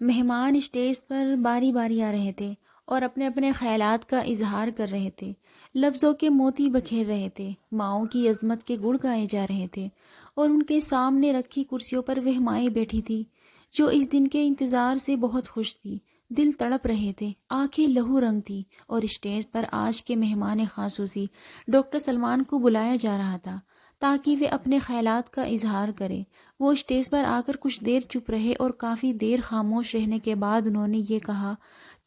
مہمان اسٹیج پر باری باری آ رہے تھے اور اپنے اپنے خیالات کا اظہار کر رہے تھے، لفظوں کے موتی بکھیر رہے تھے، ماؤں کی عظمت کے گڑ گائے جا رہے تھے، اور ان کے سامنے رکھی کرسیوں پر وہ مائیں بیٹھی تھی جو اس دن کے انتظار سے بہت خوش تھی۔ دل تڑپ رہے تھے، آنکھیں لہو رنگ تھی، اور اسٹیج پر آج کے مہمان خصوصی ڈاکٹر سلمان کو بلایا جا رہا تھا تاکہ وہ اپنے خیالات کا اظہار کرے۔ وہ اسٹیج پر آ کر کچھ دیر چپ رہے اور کافی دیر خاموش رہنے کے بعد انہوں نے یہ کہا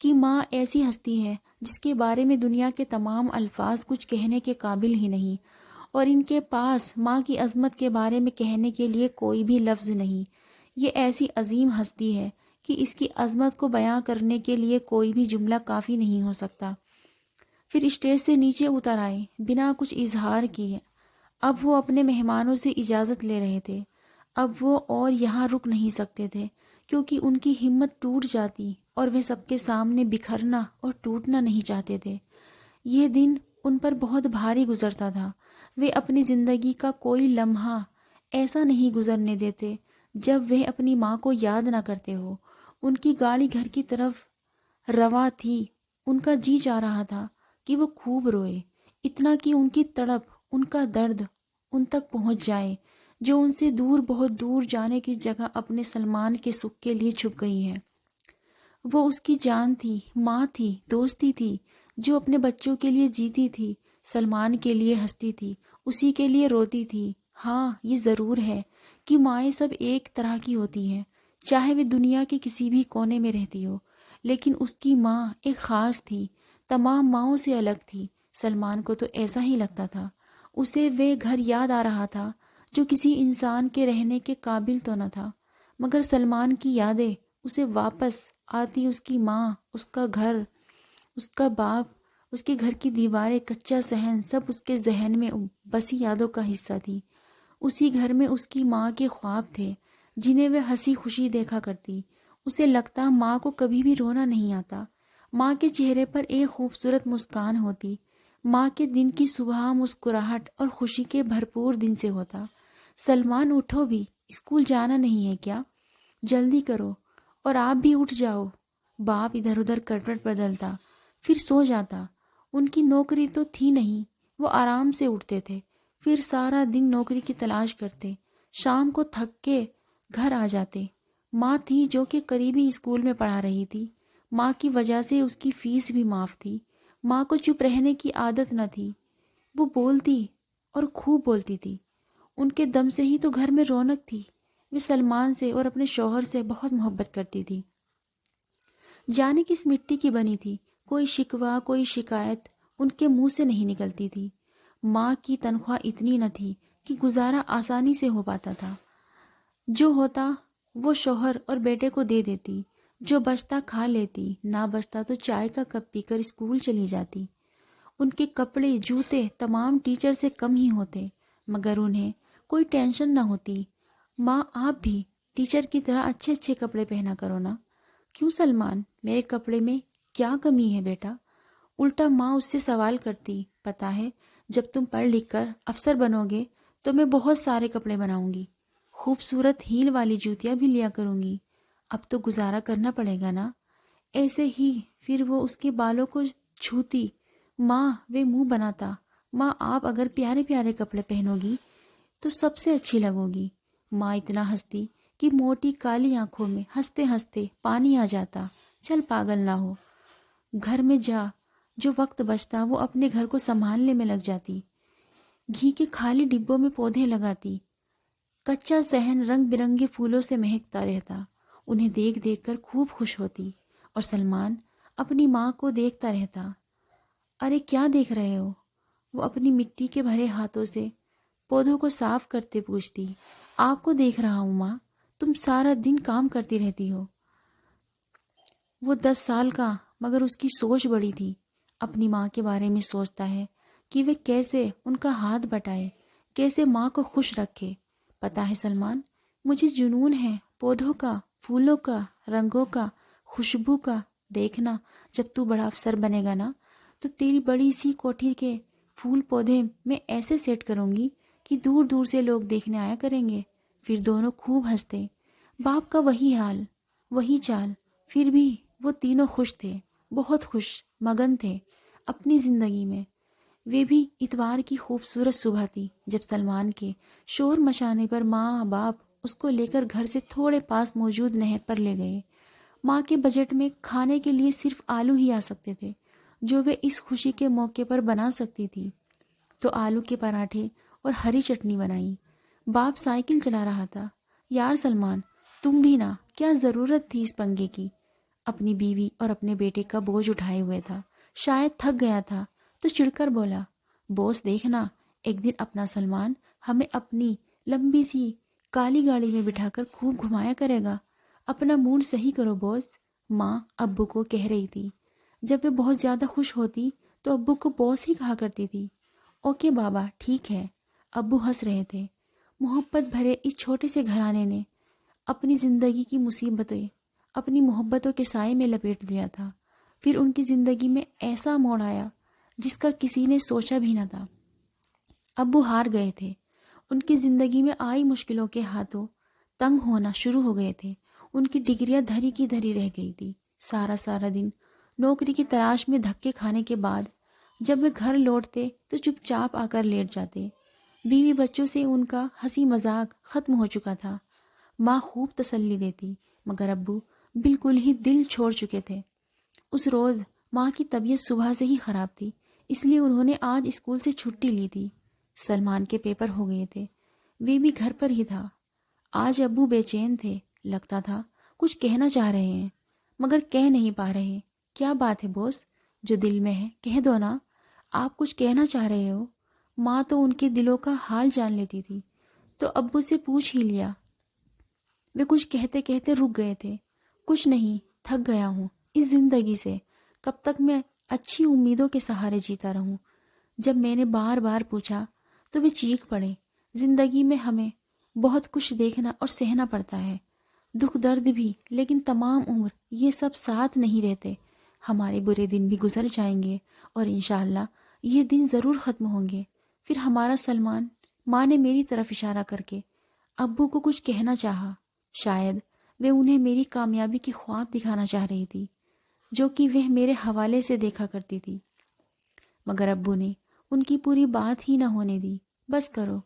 کہ ماں ایسی ہستی ہے جس کے بارے میں دنیا کے تمام الفاظ کچھ کہنے کے قابل ہی نہیں، اور ان کے پاس ماں کی عظمت کے بارے میں کہنے کے لیے کوئی بھی لفظ نہیں۔ یہ ایسی عظیم ہستی ہے کہ اس کی عظمت کو بیان کرنے کے لیے کوئی بھی جملہ کافی نہیں ہو سکتا۔ پھر اسٹیج سے نیچے اتر آئے بنا کچھ اظہار کیے۔ اب وہ اپنے مہمانوں سے اجازت لے رہے تھے۔ اب وہ اور یہاں رک نہیں سکتے تھے کیونکہ ان کی ہمت ٹوٹ جاتی اور وہ سب کے سامنے بکھرنا اور ٹوٹنا نہیں چاہتے تھے۔ یہ دن ان پر بہت بھاری گزرتا تھا۔ وہ اپنی زندگی کا کوئی لمحہ ایسا نہیں گزرنے دیتے جب وہ اپنی ماں کو یاد نہ کرتے ہو۔ ان کی گاڑی گھر کی طرف رواں تھی۔ ان کا جی چاہ رہا تھا کہ وہ خوب روئے، اتنا کہ ان کی تڑپ، ان کا درد ان تک پہنچ جائے جو ان سے دور، بہت دور جانے کی جگہ اپنے سلمان کے سکھ کے لیے چھپ گئی ہے۔ وہ اس کی جان تھی، ماں تھی، دوستی تھی، جو اپنے بچوں کے لیے جیتی تھی، سلمان کے لیے ہنستی تھی، اسی کے لیے روتی تھی۔ ہاں، یہ ضرور ہے کہ مائیں سب ایک طرح کی ہوتی ہیں، چاہے وہ دنیا کے کسی بھی کونے میں رہتی ہو، لیکن اس کی ماں ایک خاص تھی، تمام ماؤں سے الگ تھی۔ سلمان کو تو ایسا ہی لگتا تھا۔ اسے وہ گھر یاد آ رہا تھا جو کسی انسان کے رہنے کے قابل تو نہ تھا، مگر سلمان کی یادیں اسے واپس آتی۔ اس کی ماں، اس کا گھر، اس کا باپ، اس کے گھر کی دیواریں، کچا صحن، سب اس کے ذہن میں بسی یادوں کا حصہ تھی۔ اسی گھر میں اس کی ماں کے خواب تھے جنہیں وہ ہنسی خوشی دیکھا کرتی۔ اسے لگتا ماں کو کبھی بھی رونا نہیں آتا، ماں کے چہرے پر ایک خوبصورت مسکان ہوتی، ماں کے دن کی صبح مسکراہٹ اور خوشی کے بھرپور دن سے ہوتا۔ سلمان اٹھو بھی، اسکول جانا نہیں ہے کیا؟ جلدی کرو، اور آپ بھی اٹھ جاؤ۔ باپ ادھر ادھر کروٹ بدلتا، پھر سو جاتا۔ ان کی نوکری تو تھی نہیں، وہ آرام سے اٹھتے تھے، پھر سارا دن نوکری کی تلاش کرتے، شام کو تھک کے گھر آ جاتے۔ ماں تھی جو کہ قریبی اسکول میں پڑھا رہی تھی، ماں کی وجہ سے اس کی فیس بھی معاف تھی۔ ماں کو چپ رہنے کی عادت نہ تھی، وہ بولتی اور خوب بولتی تھی۔ ان کے دم سے ہی تو گھر میں رونق تھی۔ وہ سلمان سے اور اپنے شوہر سے بہت محبت کرتی تھی۔ جانے کس مٹی کی بنی تھی، کوئی شکوہ، کوئی شکایت ان کے منہ سے نہیں نکلتی تھی۔ ماں کی تنخواہ اتنی نہ تھی کہ گزارا آسانی سے ہو پاتا تھا۔ جو ہوتا وہ شوہر اور بیٹے کو دے دیتی، جو بچتا کھا لیتی، نہ بچتا تو چائے کا کپ پی کر اسکول چلی جاتی۔ ان کے کپڑے، جوتے تمام ٹیچر سے کم ہی ہوتے، مگر انہیں کوئی ٹینشن نہ ہوتی۔ ماں، آپ بھی ٹیچر کی طرح اچھے اچھے کپڑے پہنا کرو نا۔ کیوں سلمان، میرے کپڑے میں کیا کمی ہے بیٹا؟ الٹا ماں اس سے سوال کرتی، پتا ہے جب تم پڑھ لکھ کر افسر بنو گے تو میں بہت سارے کپڑے بناؤں گی، خوبصورت ہیل والی جوتیاں بھی لیا کروں گی۔ اب تو گزارا کرنا پڑے گا نا۔ ایسے ہی پھر وہ اس کے بالوں کو چھوتی۔ ماں، وہ منہ بناتا، ماں آپ اگر پیارے پیارے کپڑے پہنو گی تو سب سے اچھی لگو گی۔ ماں اتنا ہنستی کہ موٹی کالی آنکھوں میں ہنستے ہنستے پانی آ جاتا۔ چل پاگل نہ ہو، گھر میں جا۔ جو وقت بچتا وہ اپنے گھر کو سنبھالنے میں لگ جاتی، گھی کے خالی ڈبوں میں پودے لگاتی، کچا صحن رنگ برنگے پھولوں سے مہکتا رہتا۔ انہیں دیکھ دیکھ کر خوب خوش ہوتی، اور سلمان اپنی ماں کو دیکھتا رہتا۔ ارے کیا دیکھ رہے ہو؟ وہ اپنی مٹی کے بھرے ہاتھوں سے پودوں کو صاف کرتے پوچھتی۔ آپ کو دیکھ رہا ہوں ماں، تم سارا دن کام کرتی رہتی ہو۔ وہ 10 سال کا، مگر اس کی سوچ بڑی تھی۔ اپنی ماں کے بارے میں سوچتا ہے کہ وہ کیسے ان کا ہاتھ بٹائے، کیسے ماں کو خوش رکھے۔ پتا ہے سلمان، مجھے جنون ہے پودوں کا، پھولوں کا، رنگوں کا، خوشبو کا۔ دیکھنا جب تو بڑا افسر بنے گا نا تو تیری بڑی سی کوٹھی کے پھول پودے میں ایسے سیٹ کروں گی کہ دور دور سے لوگ دیکھنے آیا کریں گے۔ پھر دونوں خوب ہنستے۔ باپ کا وہی حال، وہی چال، پھر بھی وہ تینوں خوش تھے، بہت خوش، مگن تھے اپنی زندگی میں۔ وہ بھی اتوار کی خوبصورت صبح تھی جب سلمان کے شور مچانے پر ماں باپ اس کو لے کر گھر سے تھوڑے پاس موجود نہر پر لے گئے۔ ماں کے بجٹ میں کھانے کے لیے صرف آلو ہی آ سکتے تھے جو وہ اس خوشی کے موقع پر بنا سکتی تھی، تو آلو کے پراٹھے اور ہری چٹنی بنائی۔ باپ سائیکل چلا رہا تھا۔ یار سلمان، تم بھی نا، کیا ضرورت تھی اس پنگے کی؟ اپنی بیوی اور اپنے بیٹے کا بوجھ اٹھائے ہوئے تھا، شاید تھک گیا تھا تو چڑ کر بولا، بوس دیکھنا، ایک دن اپنا سلمان ہمیں اپنی لمبی سی کالی گاڑی میں بٹھا کر خوب گھمایا کرے گا۔ اپنا موڈ صحیح کرو بوس، ماں ابو کو کہہ رہی تھی۔ جب وہ بہت زیادہ خوش ہوتی تو ابو کو بوس ہی کہا کرتی تھی۔ اوکے بابا، ٹھیک ہے۔ ابو ہنس رہے تھے۔ محبت بھرے اس چھوٹے سے گھرانے نے اپنی زندگی کی مصیبتیں اپنی محبتوں کے سائے میں لپیٹ دیا تھا۔ پھر ان کی زندگی میں ایسا موڑ آیا جس کا کسی نے سوچا بھی نہ تھا۔ ابو ہار گئے تھے۔ ان کی زندگی میں آئی مشکلوں کے ہاتھوں تنگ ہونا شروع ہو گئے تھے۔ ان کی ڈگریاں دھری کی دھری رہ گئی تھی۔ سارا دن نوکری کی تلاش میں دھکے کھانے کے بعد جب وہ گھر لوٹتے تو چپ چاپ آ کر لیٹ جاتے۔ بیوی بچوں سے ان کا ہنسی مذاق ختم ہو چکا تھا۔ ماں خوب تسلی دیتی، مگر ابو بالکل ہی دل چھوڑ چکے تھے۔ اس روز ماں کی طبیعت صبح سے ہی خراب تھی، اس لیے انہوں نے آج اسکول سے چھٹی لی تھی۔ سلمان کے پیپر ہو گئے تھے، وہ بھی گھر پر ہی تھا۔ آج ابو بے چین تھے، لگتا تھا کچھ کہنا چاہ رہے ہیں مگر کہہ نہیں پا رہے۔ کیا بات ہے بوس؟ جو دل میں ہے کہہ دو نا، آپ کچھ کہنا چاہ رہے ہو۔ ماں تو ان کے دلوں کا حال جان لیتی تھی، تو ابو سے پوچھ ہی لیا۔ وہ کچھ کہتے کہتے رک گئے تھے۔ کچھ نہیں، تھک گیا ہوں اس زندگی سے، کب تک میں اچھی امیدوں کے سہارے جیتا رہوں؟ جب میں نے بار بار پوچھا تو وہ چیخ پڑے، زندگی میں ہمیں بہت کچھ دیکھنا اور سہنا پڑتا ہے، دکھ درد بھی، لیکن تمام عمر یہ سب ساتھ نہیں رہتے۔ ہمارے برے دن بھی گزر جائیں گے اور انشاءاللہ یہ دن ضرور ختم ہوں گے۔ پھر ہمارا سلمان، ماں نے میری طرف اشارہ کر کے ابو کو کچھ کہنا چاہا۔ شاید وہ انہیں میری کامیابی کی خواب دکھانا چاہ رہی تھی جو کہ وہ میرے حوالے سے دیکھا کرتی تھی، مگر ابو نے ان کی پوری بات ہی نہ ہونے دی۔ بس کرو،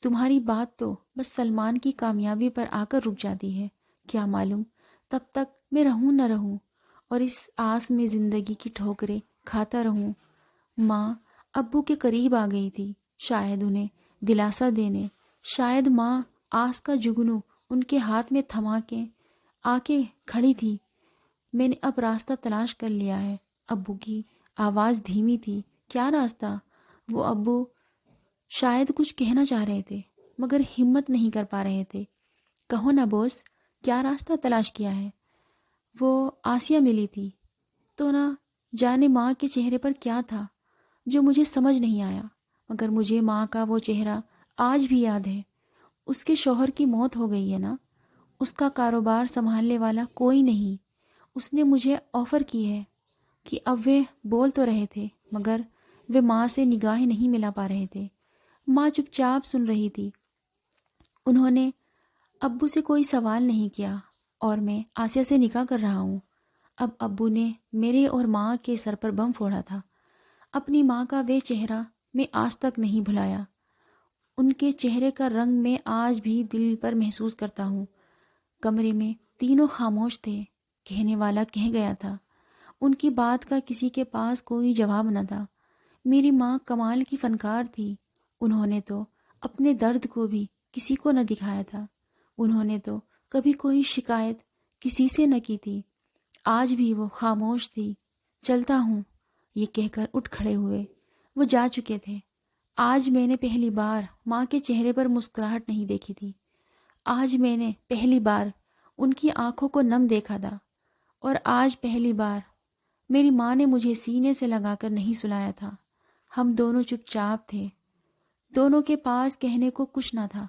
تمہاری بات تو بس سلمان کی کامیابی پر آ کر رک جاتی ہے، کیا معلوم تب تک میں رہوں نہ رہوں اور اس آس میں زندگی کی ٹھوکریں کھاتا رہوں۔ ماں ابو کے قریب آ گئی تھی، شاید انہیں دلاسا دینے، شاید ماں آس کا جگنو ان کے ہاتھ میں تھما کے آ کے کھڑی تھی۔ میں نے اب راستہ تلاش کر لیا ہے۔ ابو کی آواز دھیمی تھی۔ کیا راستہ؟ وہ ابو شاید کچھ کہنا چاہ رہے تھے مگر ہمت نہیں کر پا رہے تھے۔ کہو نا بوس، کیا راستہ تلاش کیا ہے؟ وہ آسیہ ملی تھی تو نہ جانے ماں کے چہرے پر کیا تھا جو مجھے سمجھ نہیں آیا، مگر مجھے ماں کا وہ چہرہ آج بھی یاد ہے۔ اس کے شوہر کی موت ہو گئی ہے نا، اس کا کاروبار سنبھالنے والا کوئی نہیں۔ اس نے مجھے آفر کی ہے کہ اب وہ بول تو رہے تھے مگر وہ ماں سے نگاہیں نہیں ملا پا رہے تھے۔ ماں چپ چاپ سن رہی تھی۔ انہوں نے ابو سے کوئی سوال نہیں کیا، اور میں آسیہ سے نکاح کر رہا ہوں۔ اب ابو نے میرے اور ماں کے سر پر بم پھوڑا تھا۔ اپنی ماں کا وہ چہرہ میں آج تک نہیں بھلایا۔ ان کے چہرے کا رنگ میں آج بھی دل پر محسوس کرتا ہوں۔ کمرے میں تینوں خاموش تھے۔ کہنے والا کہہ گیا تھا، ان کی بات کا کسی کے پاس کوئی جواب نہ تھا۔ میری ماں کمال کی فنکار تھی۔ انہوں نے تو اپنے درد کو بھی کسی کو نہ دکھایا تھا۔ انہوں نے تو کبھی کوئی شکایت کسی سے نہ کی تھی۔ آج بھی وہ خاموش تھی۔ چلتا ہوں، یہ کہہ کر اٹھ کھڑے ہوئے۔ وہ جا چکے تھے۔ آج میں نے پہلی بار ماں کے چہرے پر مسکراہٹ نہیں دیکھی تھی۔ آج میں نے پہلی بار ان کی آنکھوں کو نم دیکھا تھا، اور آج پہلی بار میری ماں نے مجھے سینے سے لگا کر نہیں سلایا تھا۔ ہم دونوں چپ چاپ تھے، دونوں کے پاس کہنے کو کچھ نہ تھا۔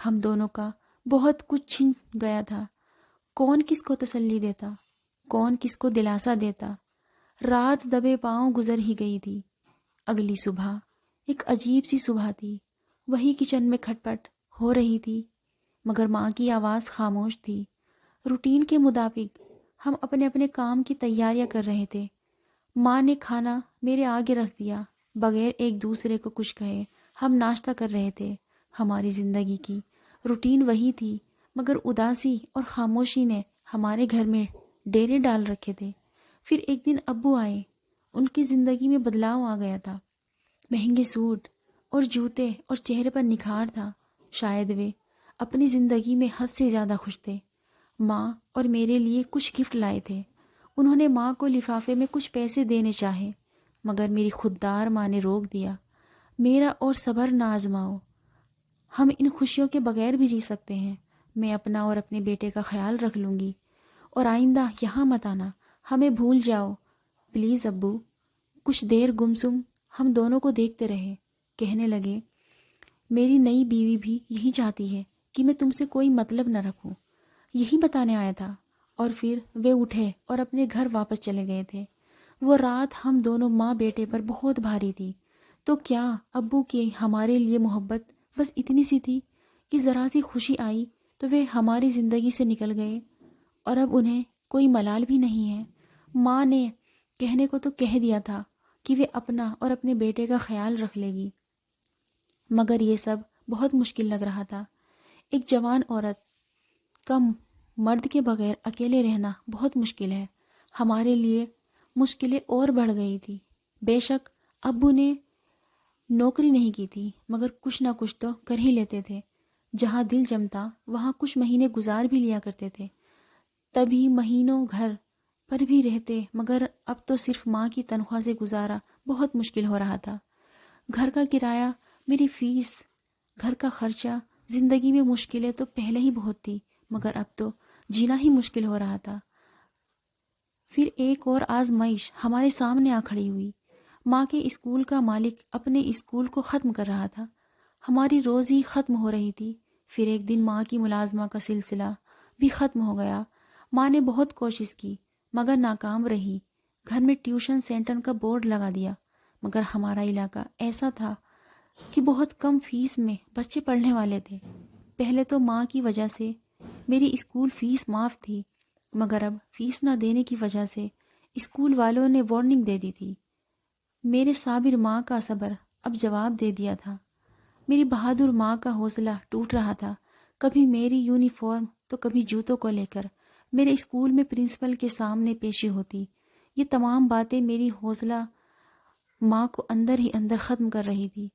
ہم دونوں کا بہت کچھ چھن گیا تھا۔ کون کس کو تسلی دیتا، کون کس کو دلاسا دیتا۔ رات دبے پاؤں گزر ہی گئی تھی۔ اگلی صبح ایک عجیب سی صبح تھی۔ وہی کچن میں کھٹ پٹ ہو رہی تھی، مگر ماں کی آواز خاموش تھی۔ روٹین کے مطابق ہم اپنے اپنے کام کی تیاریاں کر رہے تھے۔ ماں نے کھانا میرے آگے رکھ دیا، بغیر ایک دوسرے کو کچھ کہے ہم ناشتہ کر رہے تھے۔ ہماری زندگی کی روٹین وہی تھی، مگر اداسی اور خاموشی نے ہمارے گھر میں ڈیرے ڈال رکھے تھے۔ پھر ایک دن ابو آئے، ان کی زندگی میں بدلاؤ آ گیا تھا۔ مہنگے سوٹ اور جوتے اور چہرے پر نکھار تھا۔ شاید وہ اپنی زندگی میں حد سے زیادہ خوش تھے۔ ماں اور میرے لیے کچھ گفٹ لائے تھے۔ انہوں نے ماں کو لفافے میں کچھ پیسے دینے چاہے، مگر میری خوددار ماں نے روک دیا۔ میرا اور صبر نہ آزماؤ، ہم ان خوشیوں کے بغیر بھی جی سکتے ہیں۔ میں اپنا اور اپنے بیٹے کا خیال رکھ لوں گی، اور آئندہ یہاں مت آنا، ہمیں بھول جاؤ پلیز ابو۔ کچھ دیر گمسم ہم دونوں کو دیکھتے رہے۔ کہنے لگے، میری نئی بیوی بھی یہی چاہتی ہے کہ میں تم سے کوئی مطلب نہ رکھوں، یہی بتانے آیا تھا۔ اور پھر وہ اٹھے اور اپنے گھر واپس چلے گئے تھے۔ وہ رات ہم دونوں ماں بیٹے پر بہت بھاری تھی۔ تو کیا ابو کی ہمارے لیے محبت بس اتنی سی تھی کہ ذرا سی خوشی آئی تو وہ ہماری زندگی سے نکل گئے، اور اب انہیں کوئی ملال بھی نہیں ہے؟ ماں نے کہنے کو تو کہہ دیا تھا کہ وہ اپنا اور اپنے بیٹے کا خیال رکھ لے گی، مگر یہ سب بہت مشکل لگ رہا تھا۔ ایک جوان عورت کا مرد کے بغیر اکیلے رہنا بہت مشکل ہے۔ ہمارے لیے مشکلیں اور بڑھ گئی تھی۔ بے شک ابو نے نوکری نہیں کی تھی، مگر کچھ نہ کچھ تو کر ہی لیتے تھے۔ جہاں دل جمتا وہاں کچھ مہینے گزار بھی لیا کرتے تھے۔ تبھی مہینوں گھر پر بھی رہتے، مگر اب تو صرف ماں کی تنخواہ سے گزارا بہت مشکل ہو رہا تھا۔ گھر کا کرایہ، میری فیس، گھر کا خرچہ، زندگی میں مشکلیں تو پہلے ہی بہت تھی، مگر اب تو جینا ہی مشکل ہو رہا تھا۔ پھر ایک اور آزمائش ہمارے سامنے آ کھڑی ہوئی۔ ماں کے اسکول کا مالک اپنے اسکول کو ختم کر رہا تھا۔ ہماری روزی ختم ہو رہی تھی۔ پھر ایک دن ماں کی ملازمہ کا سلسلہ بھی ختم ہو گیا۔ ماں نے بہت کوشش کی، مگر ناکام رہی۔ گھر میں ٹیوشن سینٹر کا بورڈ لگا دیا، مگر ہمارا علاقہ ایسا تھا کہ بہت کم فیس میں بچے پڑھنے والے تھے۔ پہلے تو ماں کی وجہ سے میری اسکول فیس معاف تھی، مگر اب فیس نہ دینے کی وجہ سے اسکول والوں نے وارننگ دے دی تھی۔ میرے صابر ماں کا صبر اب جواب دے دیا تھا۔ میری بہادر ماں کا حوصلہ ٹوٹ رہا تھا۔ کبھی میری یونیفارم تو کبھی جوتوں کو لے کر میرے اسکول میں پرنسپل کے سامنے پیشی ہوتی۔ یہ تمام باتیں میری حوصلہ ماں کو اندر ہی اندر ختم کر رہی تھی۔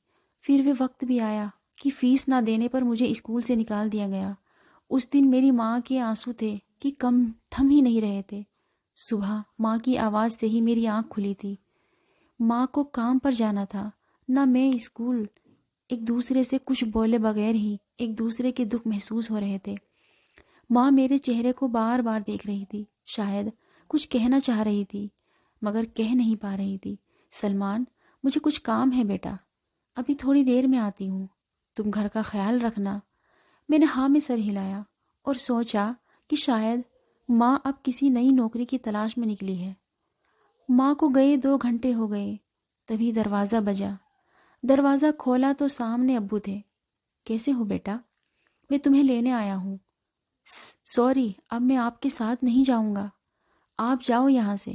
پھر وہ وقت بھی آیا کہ فیس نہ دینے پر مجھے اسکول سے نکال دیا گیا۔ اس دن میری ماں کے آنسو تھے کہ کم تھم ہی نہیں رہے تھے۔ صبح ماں کی آواز سے ہی میری آنکھ کھلی تھی۔ ماں کو کام پر جانا تھا، نہ میں اسکول۔ ایک دوسرے سے کچھ بولے بغیر ہی ایک دوسرے کے دکھ محسوس ہو رہے تھے۔ ماں میرے چہرے کو بار بار دیکھ رہی تھی، شاید کچھ کہنا چاہ رہی تھی، مگر کہہ نہیں پا رہی تھی۔ سلمان، مجھے کچھ کام ہے بیٹا، ابھی تھوڑی دیر میں آتی ہوں، تم گھر کا خیال رکھنا۔ میں نے ہاں میں سر ہلایا اور سوچا کہ شاید ماں اب کسی نئی نوکری کی تلاش میں نکلی ہے۔ ماں کو گئے 2 گھنٹے ہو گئے، تبھی دروازہ بجا۔ دروازہ کھولا تو سامنے ابو تھے۔ کیسے ہو بیٹا؟ میں تمہیں لینے آیا ہوں۔ سوری، اب میں آپ کے ساتھ نہیں جاؤں گا، آپ جاؤ یہاں سے،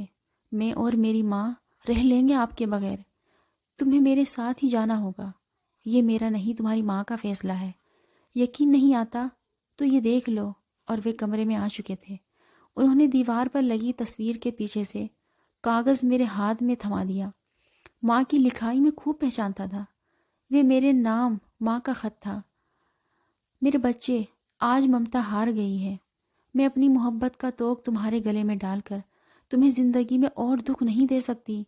میں اور میری ماں رہ لیں گے آپ کے بغیر، تمہیں میرے ساتھ ہی جانا ہوگا۔ یہ میرا نہیں، تمہاری ماں کا فیصلہ ہے۔ یقین نہیں آتا تو یہ دیکھ لو۔ اور وہ کمرے میں آ چکے تھے۔ انہوں نے دیوار پر لگی تصویر کے پیچھے سے کاغذ میرے ہاتھ میں تھما دیا۔ ماں کی لکھائی میں خوب پہچانتا تھا، وہ میرے نام ماں کا خط تھا۔ میرے بچے، آج ممتا ہار گئی ہے۔ میں اپنی محبت کا توق تمہارے گلے میں ڈال کر تمہیں زندگی میں اور دکھ نہیں دے سکتی۔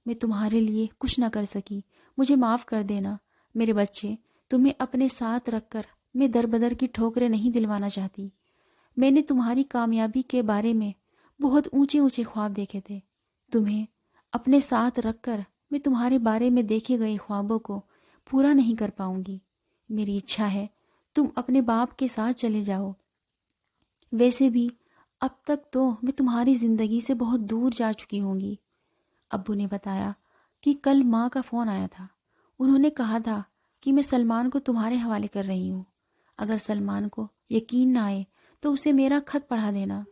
میں تمہارے لیے کچھ نہ کر سکی، مجھے معاف کر دینا۔ میرے بچے، تمہیں اپنے ساتھ رکھ کر میں در بدر کی ٹھوکریں نہیں دلوانا چاہتی۔ میں نے تمہاری کامیابی کے بارے میں بہت اونچے اونچے خواب دیکھے تھے۔ تمہیں اپنے ساتھ رکھ کر میں تمہارے بارے میں دیکھے گئے خوابوں کو پورا نہیں کر پاؤں گی۔ میری اچھا ہے تم اپنے باپ کے ساتھ چلے جاؤ۔ ویسے بھی اب تک تو میں تمہاری زندگی سے بہت دور جا چکی ہوں گی۔ ابو نے بتایا کہ کل ماں کا فون آیا تھا۔ انہوں نے کہا تھا کہ میں سلمان کو تمہارے حوالے کر رہی ہوں۔ اگر سلمان کو یقین نہ آئے تو اسے میرا خط پڑھا دینا۔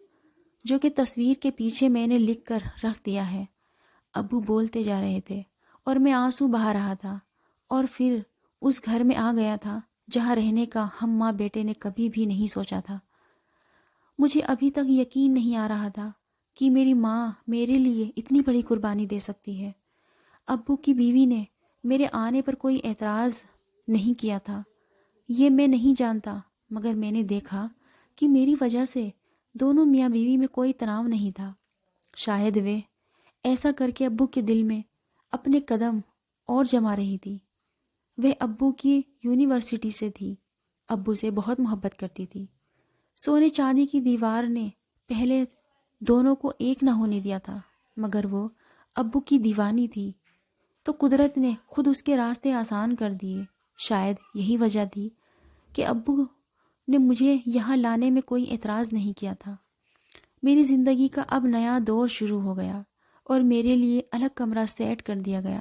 جو کہ تصویر کے پیچھے میں نے لکھ کر رکھ دیا ہے۔ ابو بولتے جا رہے تھے اور میں آنسو بہا رہا تھا، اور پھر اس گھر میں آ گیا تھا جہاں رہنے کا ہم ماں بیٹے نے کبھی بھی نہیں سوچا تھا۔ مجھے ابھی تک یقین نہیں آ رہا تھا کہ میری ماں میرے لیے اتنی بڑی قربانی دے سکتی ہے۔ ابو کی بیوی نے میرے آنے پر کوئی اعتراض نہیں کیا تھا، یہ میں نہیں جانتا، مگر میں نے دیکھا کہ میری وجہ سے دونوں میاں بیوی میں کوئی تناؤ نہیں تھا۔ شاید وہ ایسا کر کے ابو کے دل میں اپنے قدم اور جما رہی تھی۔ وہ ابو کی یونیورسٹی سے تھی، ابو سے بہت محبت کرتی تھی۔ سونے چاندی کی دیوار نے پہلے دونوں کو ایک نہ ہونے دیا تھا، مگر وہ ابو کی دیوانی تھی تو قدرت نے خود اس کے راستے آسان کر دیے۔ شاید یہی وجہ تھی کہ ابو نے مجھے یہاں لانے میں کوئی اعتراض نہیں کیا تھا۔ میری زندگی کا اب نیا دور شروع ہو گیا اور میرے لیے الگ کمرہ سیٹ کر دیا گیا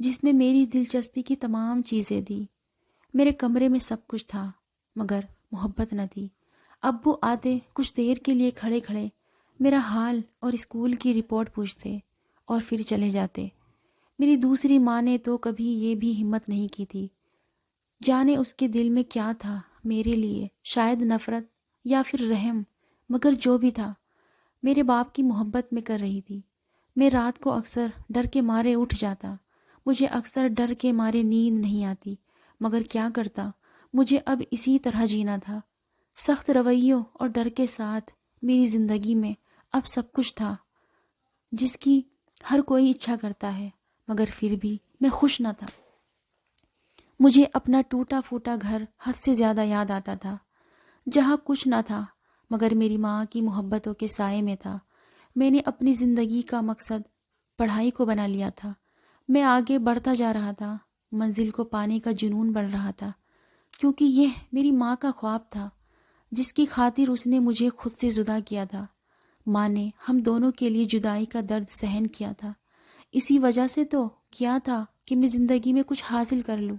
جس میں میری دلچسپی کی تمام چیزیں تھی۔ میرے کمرے میں سب کچھ تھا مگر محبت نہ تھی۔ ابو آتے، کچھ دیر کے لیے کھڑے کھڑے میرا حال اور اسکول کی رپورٹ پوچھتے اور پھر چلے جاتے۔ میری دوسری ماں نے تو کبھی یہ بھی ہمت نہیں کی تھی۔ جانے اس کے دل میں کیا تھا میرے لیے، شاید نفرت یا پھر رحم، مگر جو بھی تھا میرے باپ کی محبت میں کر رہی تھی۔ میں رات کو اکثر ڈر کے مارے اٹھ جاتا، مجھے اکثر ڈر کے مارے نیند نہیں آتی، مگر کیا کرتا، مجھے اب اسی طرح جینا تھا۔ سخت رویوں اور ڈر کے ساتھ میری زندگی میں اب سب کچھ تھا جس کی ہر کوئی اچھا کرتا ہے، مگر پھر بھی میں خوش نہ تھا۔ مجھے اپنا ٹوٹا پھوٹا گھر حد سے زیادہ یاد آتا تھا، جہاں کچھ نہ تھا مگر میری ماں کی محبتوں کے سائے میں تھا۔ میں نے اپنی زندگی کا مقصد پڑھائی کو بنا لیا تھا۔ میں آگے بڑھتا جا رہا تھا، منزل کو پانے کا جنون بڑھ رہا تھا، کیونکہ یہ میری ماں کا خواب تھا جس کی خاطر اس نے مجھے خود سے جدا کیا تھا۔ ماں نے ہم دونوں کے لیے جدائی کا درد سہن کیا تھا، اسی وجہ سے تو کیا تھا کہ میں زندگی میں کچھ حاصل کر لوں،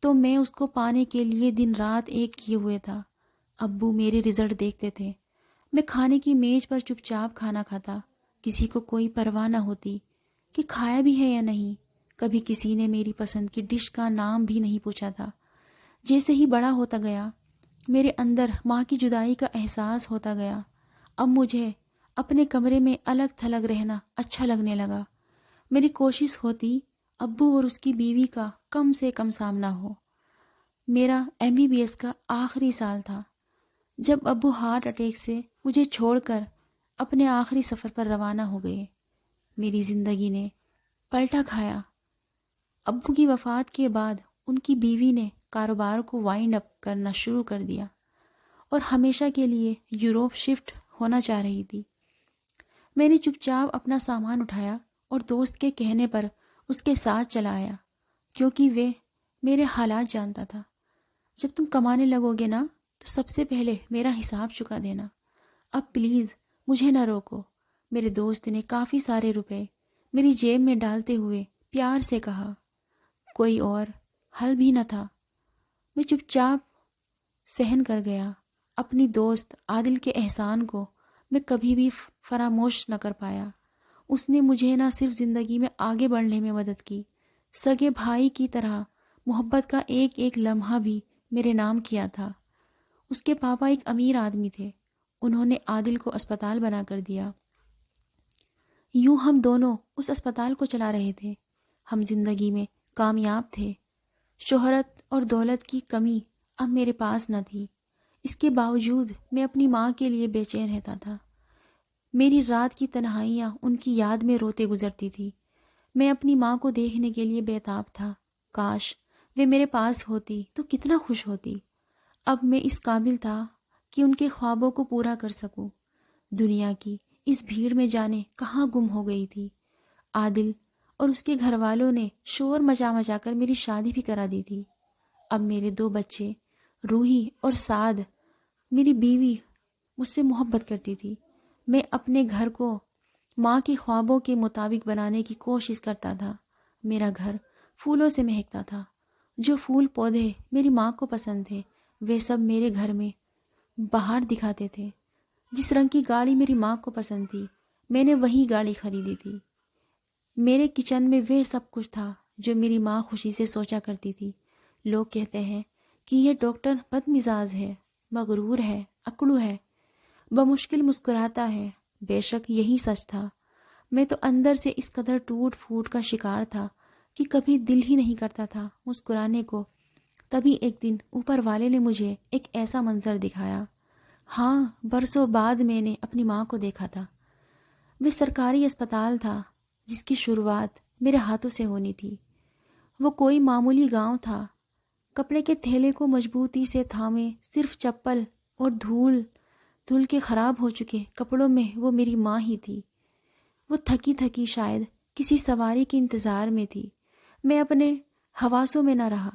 تو میں اس کو پانے کے لیے دن رات ایک کیے ہوئے تھا۔ ابو میرے رزلٹ دیکھتے تھے، میں کھانے کی میز پر چپ چاپ کھانا کھاتا، کسی کو کوئی پرواہ نہ ہوتی کہ کھایا بھی ہے یا نہیں۔ کبھی کسی نے میری پسند کی ڈش کا نام بھی نہیں پوچھا تھا۔ جیسے ہی بڑا ہوتا گیا میرے اندر ماں کی جدائی کا احساس ہوتا گیا۔ اب مجھے اپنے کمرے میں الگ تھلگ رہنا اچھا لگنے لگا۔ میری کوشش ہوتی ابو اور اس کی بیوی کا کم سے کم سامنا ہو۔ میرا MBBS کا آخری سال تھا جب ابو ہارٹ اٹیک سے مجھے چھوڑ کر اپنے آخری سفر پر روانہ ہو گئے۔ میری زندگی نے پلٹا کھایا۔ ابو کی وفات کے بعد ان کی بیوی نے کاروبار کو وائنڈ اپ کرنا شروع کر دیا اور ہمیشہ کے لیے یوروپ شفٹ ہونا چاہ رہی تھی۔ میں نے چپ چاپ اپنا سامان اٹھایا اور دوست کے کہنے پر اس کے ساتھ چلا آیا، کیونکہ وہ میرے حالات جانتا تھا۔ جب تم کمانے لگو گے نا تو سب سے پہلے میرا حساب چکا دینا، اب پلیز مجھے نہ روکو۔ میرے دوست نے کافی سارے روپے میری جیب میں ڈالتے ہوئے پیار سے کہا۔ کوئی اور حل بھی نہ تھا، میں چپ چاپ سہن کر گیا۔ اپنی دوست عادل کے احسان کو میں کبھی بھی فراموش نہ کر پایا۔ اس نے مجھے نہ صرف زندگی میں آگے بڑھنے میں مدد کی، سگے بھائی کی طرح محبت کا ایک ایک لمحہ بھی میرے نام کیا تھا۔ اس کے پاپا ایک امیر آدمی تھے، انہوں نے عادل کو اسپتال بنا کر دیا۔ یوں ہم دونوں اس اسپتال کو چلا رہے تھے۔ ہم زندگی میں کامیاب تھے، شہرت اور دولت کی کمی اب میرے پاس نہ تھی۔ اس کے باوجود میں اپنی ماں کے لیے بے چین رہتا تھا۔ میری رات کی تنہائیاں ان کی یاد میں روتے گزرتی تھی۔ میں اپنی ماں کو دیکھنے کے لیے بےتاب تھا۔ کاش وہ میرے پاس ہوتی تو کتنا خوش ہوتی۔ اب میں اس قابل تھا کہ ان کے خوابوں کو پورا کر سکوں۔ دنیا کی اس بھیڑ میں جانے کہاں گم ہو گئی تھی۔ عادل اور اس کے گھر والوں نے شور مچا مچا کر میری شادی بھی کرا دی تھی۔ اب میرے 2 بچے، روحی اور سعد، میری بیوی مجھ سے محبت کرتی تھی۔ میں اپنے گھر کو ماں کے خوابوں کے مطابق بنانے کی کوشش کرتا تھا۔ میرا گھر پھولوں سے مہکتا تھا۔ جو پھول پودے میری ماں کو پسند تھے وہ سب میرے گھر میں باہر دکھاتے تھے۔ جس رنگ کی گاڑی میری ماں کو پسند تھی میں نے وہی گاڑی خریدی تھی۔ میرے کچن میں وہ سب کچھ تھا جو میری ماں خوشی سے سوچا کرتی تھی۔ لوگ کہتے ہیں کہ یہ ڈاکٹر بد مزاج ہے، مغرور ہے، اکڑو ہے، بمشکل مسکراتا ہے۔ بے شک یہی سچ تھا۔ میں تو اندر سے اس قدر ٹوٹ پھوٹ کا شکار تھا کہ کبھی دل ہی نہیں کرتا تھا مسکرانے کو۔ تبھی ایک دن اوپر والے نے مجھے ایک ایسا منظر دکھایا۔ ہاں، برسوں بعد میں نے اپنی ماں کو دیکھا تھا۔ وہ سرکاری اسپتال تھا جس کی شروعات میرے ہاتھوں سے ہونی تھی۔ وہ کوئی معمولی گاؤں تھا۔ کپڑے کے تھیلے کو مضبوطی سے تھامے صرف چپل اور دھول کے خراب ہو چکے کپڑوں میں وہ میری ماں ہی تھی۔ وہ تھکی تھکی شاید کسی سواری کے انتظار میں تھی۔ میں اپنے حواسوں میں نہ رہا۔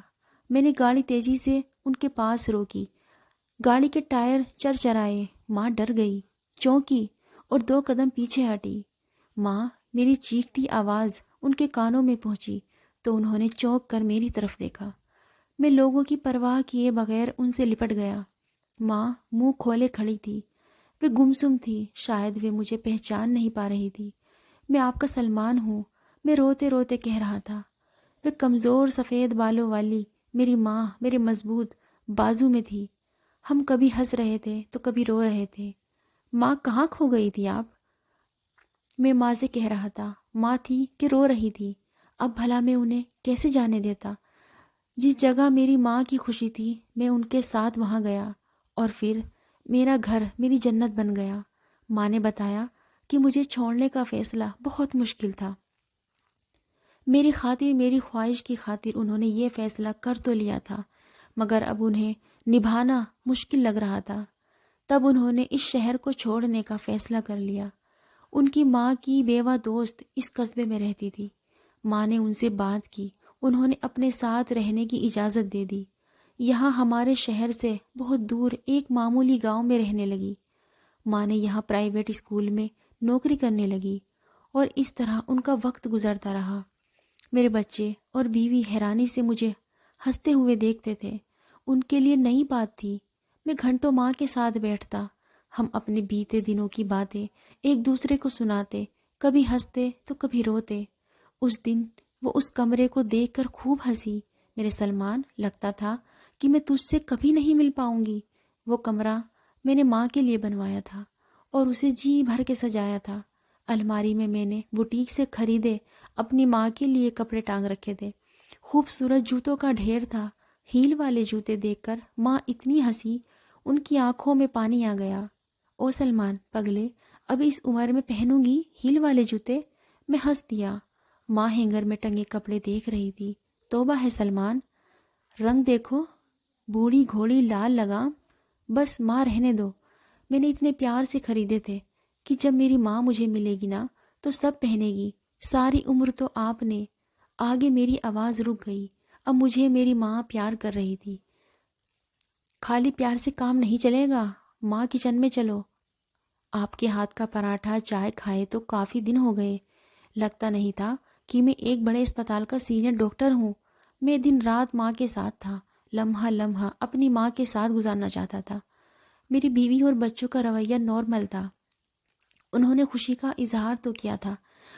میں نے گاڑی تیزی سے ان کے پاس روکی۔ گاڑی کے ٹائر چرچرائے۔ ماں ڈر گئی، چونکی اور 2 قدم پیچھے ہٹی۔ ماں، میری چیختی آواز ان کے کانوں میں پہنچی تو انہوں نے چونک کر میری طرف دیکھا۔ میں لوگوں کی پرواہ کیے بغیر ان سے لپٹ گیا۔ ماں منہ کھولے کھڑی تھی۔ وہ گمسم تھی، شاید وہ مجھے پہچان نہیں پا رہی تھی۔ میں آپ کا سلمان ہوں، میں روتے روتے کہہ رہا تھا۔ وہ کمزور سفید بالوں والی میری ماں میرے مضبوط بازو میں تھی۔ ہم کبھی ہنس رہے تھے تو کبھی رو رہے تھے۔ ماں، کہاں کھو گئی تھی آپ؟ میں ماں سے کہہ رہا تھا۔ ماں تھی کہ رو رہی تھی، اب بھلا میں انہیں کیسے جانے دیتا؟ جس جگہ میری ماں کی خوشی تھی میں ان کے ساتھ وہاں گیا، اور پھر میرا گھر میری جنت بن گیا۔ ماں نے بتایا کہ مجھے چھوڑنے کا فیصلہ بہت مشکل تھا۔ میری خاطر، میری خواہش کی خاطر انہوں نے یہ فیصلہ کر تو لیا تھا، مگر اب انہیں نبھانا مشکل لگ رہا تھا۔ تب انہوں نے اس شہر کو چھوڑنے کا فیصلہ کر لیا۔ ان کی ماں کی بیوہ دوست اس قصبے میں رہتی تھی۔ ماں نے ان سے بات کی، انہوں نے اپنے ساتھ رہنے کی اجازت دے دی۔ یہاں ہمارے شہر سے بہت دور ایک معمولی گاؤں میں رہنے لگی۔ ماں نے یہاں پرائیویٹ اسکول میں نوکری کرنے لگی، اور اس طرح ان کا وقت گزرتا رہا۔ میرے بچے اور بیوی حیرانی سے مجھے ہنستے ہوئے دیکھتے تھے۔ ان کے لیے نئی بات تھی۔ میں گھنٹوں ماں کے ساتھ بیٹھتا۔ ہم اپنے بیتے دنوں کی باتیں ایک دوسرے کو سناتے، کبھی ہنستے تو کبھی روتے۔ اس دن وہ اس کمرے کو دیکھ کر خوب ہنسی۔ میرے سلمان، لگتا تھا کہ میں تجھ سے کبھی نہیں مل پاؤں گی۔ وہ کمرہ میں نے ماں کے لیے بنوایا تھا اور اسے جی بھر کے سجایا تھا۔ الماری میں نے بوٹیک سے خریدے اپنی ماں کے لیے کپڑے ٹانگ رکھے تھے۔ خوبصورت جوتوں کا ڈھیر تھا۔ ہیل والے جوتے دیکھ کر ماں اتنی ہنسی، ان کی آنکھوں میں پانی آ گیا۔ او سلمان پگلے، اب اس عمر میں پہنوں گی ہیل والے جوتے؟ میں ہنس دیا۔ ماں ہینگر میں ٹنگے کپڑے دیکھ رہی تھی۔ توبہ ہے سلمان، رنگ دیکھو، بوڑھی گھوڑی لال لگام۔ بس ماں رہنے دو، میں نے اتنے پیار سے خریدے تھے کہ جب میری ماں مجھے ملے گی نا تو سب پہنے گی۔ ساری عمر تو آپ نے۔ آگے میری آواز رک گئی۔ اب مجھے میری ماں پیار کر رہی تھی۔ خالی پیار سے کام نہیں چلے گا ماں، کچن میں چلو۔ آپ کے ہاتھ کا پراٹھا چائے کھائے تو کافی دن ہو گئے۔ لگتا نہیں تھا کہ میں ایک بڑے اسپتال کا سینئر ڈاکٹر ہوں۔ میں دن رات ماں کے ساتھ تھا، لمحہ لمحہ اپنی ماں کے ساتھ گزارنا چاہتا تھا۔ میری بیوی اور بچوں کا رویہ نارمل تھا۔ انہوں نے خوشی کا اظہار تو کیا تھا،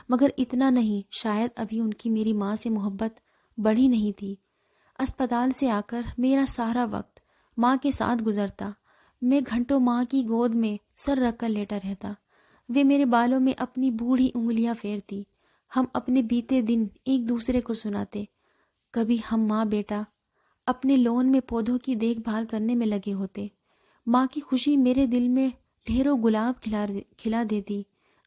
مگر اتنا نہیں۔ شاید ابھی ان کی میری ماں سے محبت بڑھی نہیں تھی۔ اسپتال سے آ کر میرا سارا وقت ماں کے ساتھ گزرتا۔ میں گھنٹوں ماں کی گود میں سر رکھ کر لیٹا رہتا۔ وہ میرے بالوں میں اپنی بوڑھی انگلیاں پھیرتی۔ ہم اپنے بیتے دن ایک دوسرے کو سناتے۔ کبھی ہم ماں بیٹا اپنے لون میں پودوں کی دیکھ بھال کرنے میں لگے ہوتے۔ ماں کی خوشی میرے دل میں ڈھیروں گلاب کھلا دیتی۔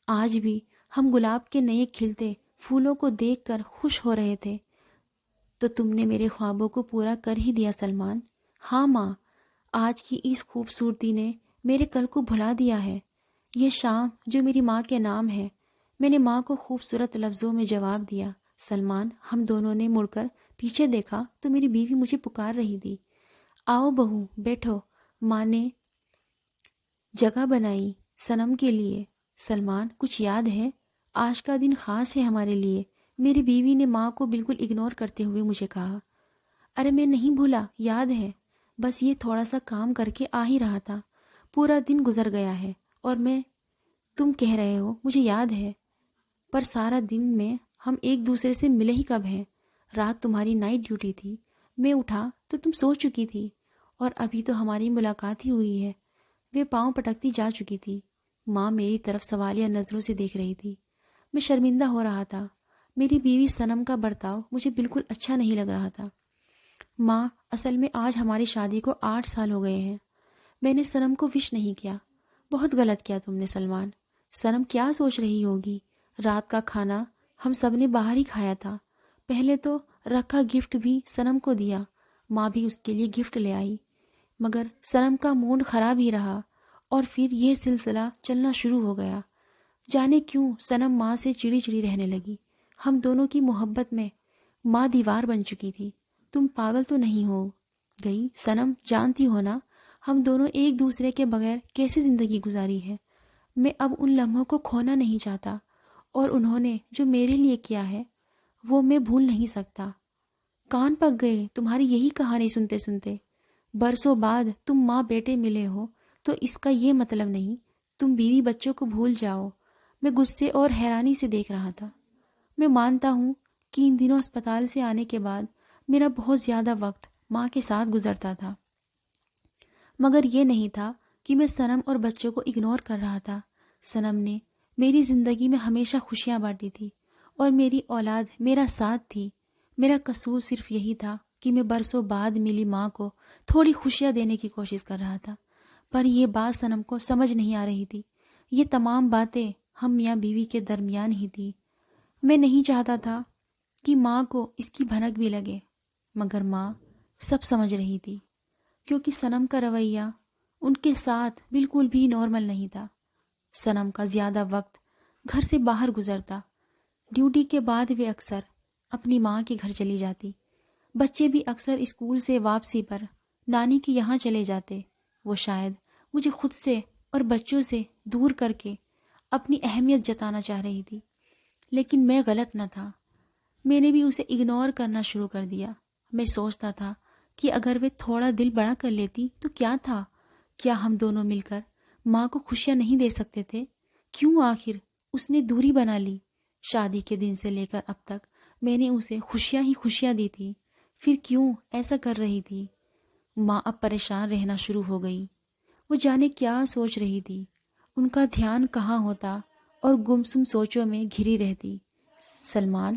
آج بھی ہم گلاب کے نئے کھلتے پھولوں کو دیکھ کر خوش ہو رہے تھے۔ تو تم نے میرے خوابوں کو پورا کر ہی دیا سلمان۔ ہاں ماں، آج کی اس خوبصورتی نے میرے کل کو بھلا دیا ہے۔ یہ شام جو میری ماں کے نام ہے۔ میں نے ماں کو خوبصورت لفظوں میں جواب دیا۔ سلمان، ہم دونوں نے مڑ کر پیچھے دیکھا تو میری بیوی مجھے پکار رہی تھی۔ آؤ بہو، بیٹھو۔ ماں نے جگہ بنائی صنم کے لیے۔ سلمان، کچھ یاد ہے؟ آج کا دن خاص ہے ہمارے لیے۔ میری بیوی نے ماں کو بالکل اگنور کرتے ہوئے مجھے کہا۔ ارے میں نہیں بھولا، یاد ہے، بس یہ تھوڑا سا کام کر کے آ ہی رہا تھا۔ پورا دن گزر گیا ہے اور تم کہہ رہے ہو مجھے یاد ہے، پر سارا دن میں ہم ایک دوسرے سے ملے ہی کب ہیں؟ رات تمہاری نائٹ ڈیوٹی تھی، میں اٹھا تو تم سو چکی تھی، اور ابھی تو ہماری ملاقات ہی ہوئی ہے۔ وہ پاؤں پٹکتی جا چکی تھی۔ ماں میری طرف سوالیہ نظروں سے دیکھ رہی تھی۔ میں شرمندہ ہو رہا تھا۔ میری بیوی صنم کا برتاؤ مجھے بالکل اچھا نہیں لگ رہا تھا۔ ماں، اصل میں آج ہماری شادی کو 8 سال ہو گئے ہیں۔ میں نے صنم کو وش نہیں کیا۔ بہت غلط کیا تم نے سلمان۔ صنم کیا سوچ رہی ہوگی؟ رات کا کھانا ہم سب نے باہر ہی کھایا تھا۔ پہلے تو رکھا گفٹ بھی صنم کو دیا، ماں بھی اس کے لیے گفٹ لے آئی، مگر صنم کا موڈ خراب ہی رہا، اور پھر یہ سلسلہ چلنا شروع ہو گیا۔ جانے کیوں صنم ماں سے چڑی چڑی رہنے لگی۔ ہم دونوں کی محبت میں ماں دیوار بن چکی تھی۔ تم پاگل تو نہیں ہو گئی صنم؟ جانتی ہو نا ہم دونوں ایک دوسرے کے بغیر کیسے زندگی گزاری ہے۔ میں اب ان لمحوں کو کھونا نہیں چاہتا، اور انہوں نے جو میرے لیے کیا ہے وہ میں بھول نہیں سکتا۔ کان پک گئے تمہاری یہی کہانی سنتے سنتے۔ برسوں بعد تم ماں بیٹے ملے ہو تو اس کا یہ مطلب نہیں تم بیوی بچوں کو بھول جاؤ۔ میں غصے اور حیرانی سے دیکھ رہا تھا۔ میں مانتا ہوں کہ ان دنوں اسپتال سے آنے کے بعد میرا بہت زیادہ وقت ماں کے ساتھ گزرتا تھا، مگر یہ نہیں تھا کہ میں صنم اور بچوں کو اگنور کر رہا تھا۔ صنم نے میری زندگی میں ہمیشہ خوشیاں بانٹی تھی، اور میری اولاد میرا ساتھ تھی۔ میرا قصور صرف یہی تھا کہ میں برسوں بعد ملی ماں کو تھوڑی خوشیاں دینے کی کوشش کر رہا تھا، پر یہ بات صنم کو سمجھ نہیں آ رہی تھی۔ یہ تمام باتیں ہم میاں بیوی کے درمیان ہی تھی۔ میں نہیں چاہتا تھا کہ ماں کو اس کی بھنک بھی لگے، مگر ماں سب سمجھ رہی تھی، کیونکہ صنم کا رویہ ان کے ساتھ بالکل بھی نارمل نہیں تھا۔ صنم کا زیادہ وقت گھر سے باہر گزرتا۔ ڈیوٹی کے بعد وہ اکثر اپنی ماں کے گھر چلی جاتی۔ بچے بھی اکثر اسکول سے واپسی پر نانی کے یہاں چلے جاتے۔ وہ شاید مجھے خود سے اور بچوں سے دور کر کے اپنی اہمیت جتانا چاہ رہی تھی، لیکن میں غلط نہ تھا۔ میں نے بھی اسے اگنور کرنا شروع کر دیا۔ میں سوچتا تھا کہ اگر وہ تھوڑا دل بڑا کر لیتی تو کیا تھا؟ کیا ہم دونوں مل کر ماں کو خوشیاں نہیں دے سکتے تھے؟ کیوں آخر اس نے دوری بنا لی؟ شادی کے دن سے لے کر اب تک میں نے اسے خوشیاں ہی خوشیاں دی تھی، پھر کیوں ایسا کر رہی تھی؟ ماں اب پریشان رہنا شروع ہو گئی۔ وہ جانے کیا سوچ رہی تھی، ان کا دھیان کہاں ہوتا اور گمسم سوچوں میں گھری رہتی۔ سلمان،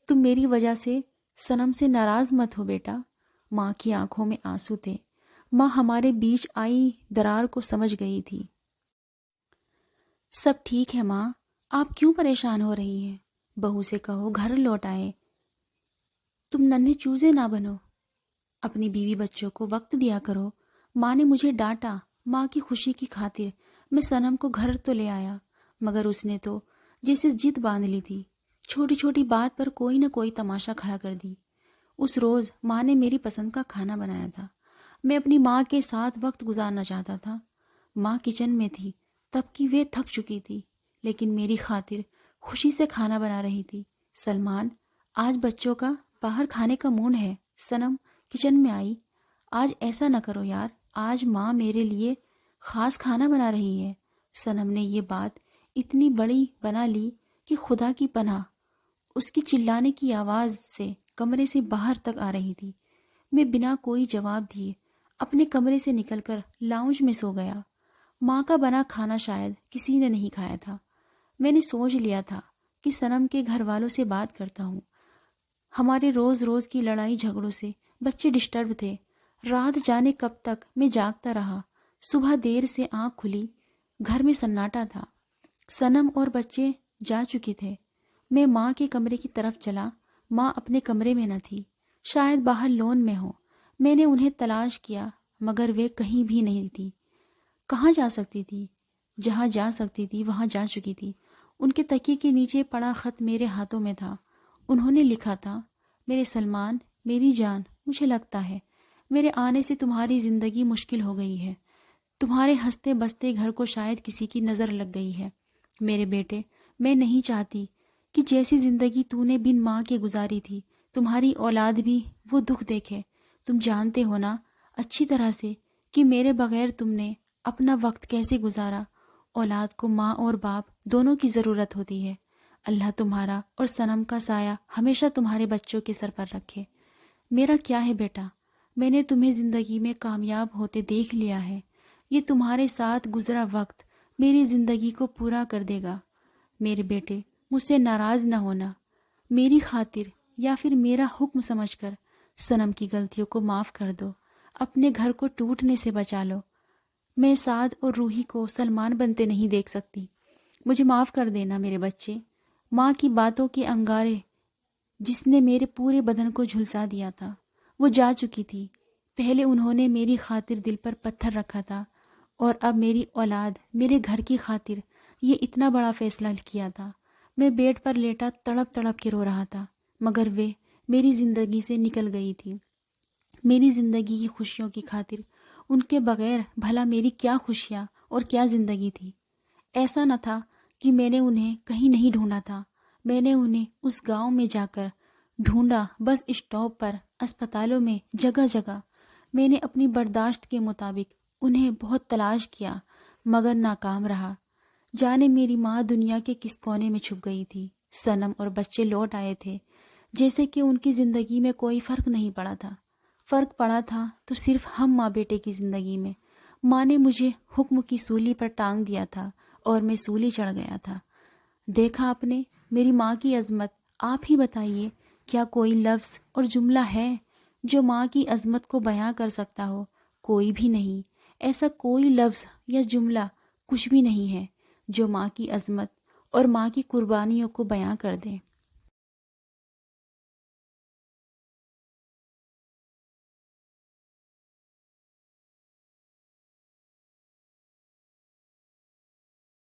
تم میری وجہ سے صنم سے ناراض مت ہو بیٹا۔ ماں کی آنکھوں میں آنسو تھے۔ ماں ہمارے بیچ آئی درار کو سمجھ گئی تھی۔ سب ٹھیک ہے ماں، آپ کیوں پریشان ہو رہی ہیں؟ بہو سے کہو گھر لوٹ آئے۔ تم ننھے چوزے نہ بنو، اپنی بیوی بچوں کو وقت دیا کرو۔ ماں نے مجھے ڈانٹا۔ ماں کی خوشی کی خاطر میں صنم کو گھر تو لے آیا، مگر اس نے تو جیسے ضد باندھ لی تھی۔ چھوٹی چھوٹی بات پر کوئی نہ کوئی تماشا کھڑا کر دی۔ اس روز ماں نے میری پسند کا کھانا بنایا تھا۔ میں اپنی ماں کے ساتھ وقت گزارنا چاہتا تھا۔ ماں کچن میں تھی، تب کہ وہ تھک چکی تھی، لیکن میری خاطر خوشی سے کھانا بنا رہی تھی۔ سلمان، آج بچوں کا باہر کھانے کا موڈ ہے۔ صنم کچن میں آئی۔ آج ایسا نہ کرو یار، آج ماں میرے لیے خاص کھانا بنا رہی ہے۔ صنم نے یہ بات اتنی بڑی بنا لی کہ خدا کی پناہ اس کی چلانے کی آواز سے کمرے سے باہر تک آ رہی تھی۔ میں بنا کوئی جواب دیے اپنے کمرے سے نکل کر لاؤنج میں سو گیا۔ ماں کا بنا کھانا شاید کسی نے نہیں کھایا تھا۔ میں نے سوچ لیا تھا کہ صنم کے گھر والوں سے بات کرتا ہوں۔ ہمارے روز روز کی لڑائی جھگڑوں سے بچے ڈسٹرب تھے۔ رات جانے کب تک میں جاگتا رہا۔ صبح دیر سے آنکھ کھلی، گھر میں سناٹا تھا۔ صنم اور بچے جا چکے تھے۔ میں ماں کے کمرے کی طرف چلا۔ ماں اپنے کمرے میں نہ تھی، شاید باہر لون میں ہو۔ میں نے انہیں تلاش کیا، مگر وہ کہیں بھی نہیں تھی۔ کہاں جا سکتی تھی؟ جہاں جا سکتی تھی وہاں جا چکی تھی۔ ان کے تکیے کے نیچے پڑا خط میرے ہاتھوں میں تھا۔ انہوں نے لکھا تھا، میرے سلمان، میری جان، مجھے لگتا ہے میرے آنے سے تمہاری زندگی مشکل ہو گئی ہے۔ تمہارے ہنستے بستے گھر کو شاید کسی کی نظر لگ گئی ہے۔ میرے بیٹے، میں نہیں چاہتی کہ جیسی زندگی تو نے بن ماں کے گزاری تھی، تمہاری اولاد بھی وہ دکھ دیکھے۔ تم جانتے ہو نا اچھی طرح سے کہ میرے بغیر تم نے اپنا وقت کیسے گزارا۔ اولاد کو ماں اور باپ دونوں کی ضرورت ہوتی ہے۔ اللہ تمہارا اور صنم کا سایہ ہمیشہ تمہارے بچوں کے سر پر رکھے۔ میرا کیا ہے بیٹا، میں نے تمہیں زندگی میں کامیاب ہوتے دیکھ لیا ہے۔ یہ تمہارے ساتھ گزرا وقت میری زندگی کو پورا کر دے گا۔ میرے بیٹے، مجھ سے ناراض نہ ہونا۔ میری خاطر یا پھر میرا حکم سمجھ کر صنم کی غلطیوں کو معاف کر دو، اپنے گھر کو ٹوٹنے سے بچا لو۔ میں سعد اور روحی کو سلمان بنتے نہیں دیکھ سکتی۔ مجھے معاف کر دینا میرے بچے۔ ماں کی باتوں کے انگارے جس نے میرے پورے بدن کو جھلسا دیا تھا، وہ جا چکی تھی۔ پہلے انہوں نے میری خاطر دل پر پتھر رکھا تھا، اور اب میری اولاد میرے گھر کی خاطر یہ اتنا بڑا فیصلہ کیا تھا۔ میں بیڈ پر لیٹا تڑپ تڑپ کے رو رہا تھا، مگر وہ میری زندگی سے نکل گئی تھی۔ میری زندگی کی خوشیوں کی خاطر ان کے بغیر بھلا میری کیا خوشیاں اور کیا زندگی تھی۔ ایسا نہ تھا کہ میں نے انہیں کہیں نہیں ڈھونڈا تھا، میں نے انہیں اس گاؤں میں جا کر ڈھونڈا، بس اسٹاپ پر، اسپتالوں میں، جگہ جگہ۔ میں نے اپنی برداشت کے مطابق انہیں بہت تلاش کیا، مگر ناکام رہا۔ جانے میری ماں دنیا کے کس کونے میں چھپ گئی تھی۔ صنم اور بچے لوٹ آئے تھے، جیسے کہ ان کی زندگی میں کوئی فرق نہیں پڑا تھا۔ فرق پڑا تھا تو صرف ہم ماں بیٹے کی زندگی میں۔ ماں نے مجھے حکم کی سولی پر ٹانگ دیا تھا اور میں سولی چڑھ گیا تھا۔ دیکھا آپ نے میری ماں کی عظمت۔ آپ ہی بتائیے، کیا کوئی لفظ اور جملہ ہے جو ماں کی عظمت کو بیاں کر سکتا ہو؟ کوئی بھی نہیں۔ ایسا کوئی لفظ یا جملہ کچھ بھی نہیں ہے جو ماں کی عظمت اور ماں کی قربانیوں کو بیاں کر دے۔